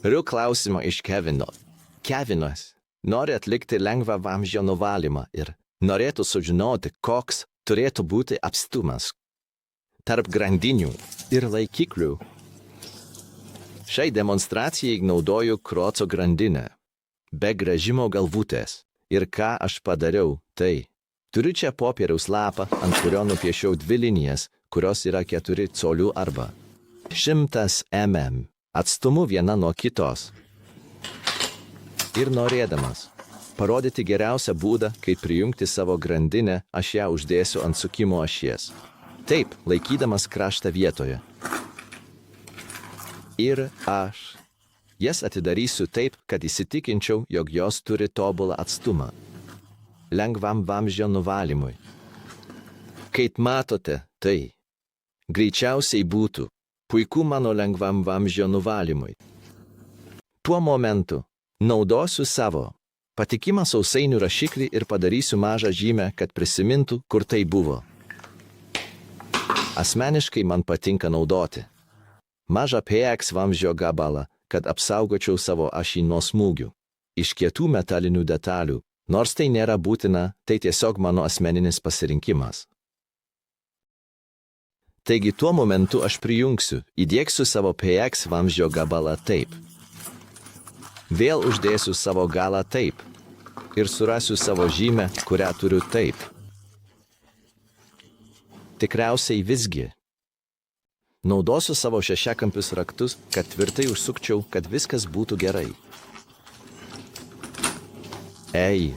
Turiu klausimą iš Kevino. Kevinas nori atlikti lengvą vamzdžio nuvalymą ir norėtų sužinoti, koks turėtų būti atstumas tarp grandinių ir laikiklių. Šiai demonstracijai naudoju kroco grandinę, be gręžimo galvutės. Ir ką aš padariau, tai turiu čia popieriaus lapą, ant kurio nupiešiau 2 linijas, kurios yra 4 colių arba 100 mm atstumu viena nuo kitos. Ir norėdamas parodyti geriausią būdą, kaip prijungti savo grandinę, aš ją uždėsiu ant sukimo ašies. Taip, laikydamas kraštą vietoje. Ir aš jas atidarysiu taip, kad įsitikinčiau, jog jos turi tobulą atstumą lengvam vamzdžio nuvalymui. Kaip matote, tai greičiausiai būtų puiku mano lengvam vamzdžio nuvalymui. Tuo momentu naudosiu savo patikimą sausainių rašiklį ir padarysiu mažą žymę, kad prisimintų, kur tai buvo. Asmeniškai man patinka naudoti mažą PX vamzdžio gabalą, kad apsaugočiau savo ašį nuo smūgių iš kietų metalinių detalių. Nors tai nėra būtina, tai tiesiog mano asmeninis pasirinkimas. Taigi tuo momentu aš prijungsiu, įdiegsiu savo PX vamzdžio gabalą taip. Vėl uždėsiu savo galą taip. Ir surasiu savo žymę, kurią turiu taip. Tikriausiai visgi naudosiu savo šešiakampius raktus, kad tvirtai užsukčiau, kad viskas būtų gerai. Ei,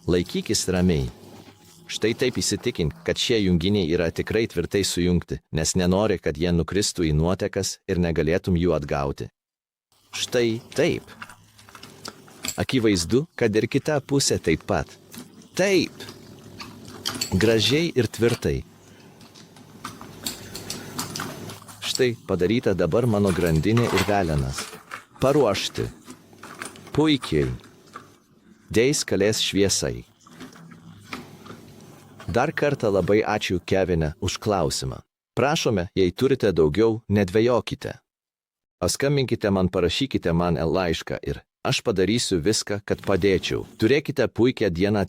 laikykis ramiai. Štai taip įsitikink, kad šie junginiai yra tikrai tvirtai sujungti, nes nenori, kad jie nukristų į nuotekas ir negalėtum jų atgauti. Štai taip. Akivaizdu, kad ir kita pusė taip pat. Taip. Gražiai ir tvirtai. Štai padaryta dabar mano grandinė ir velenas. Paruošti. Puikiai. Dės kalės šviesai. Dar kartą labai ačiū Kevine už klausimą. Prašome, jei turite daugiau, nedvejokite. Paskambinkite man, parašykite man laišką ir aš padarysiu viską, kad padėčiau. Turėkite puikią dieną.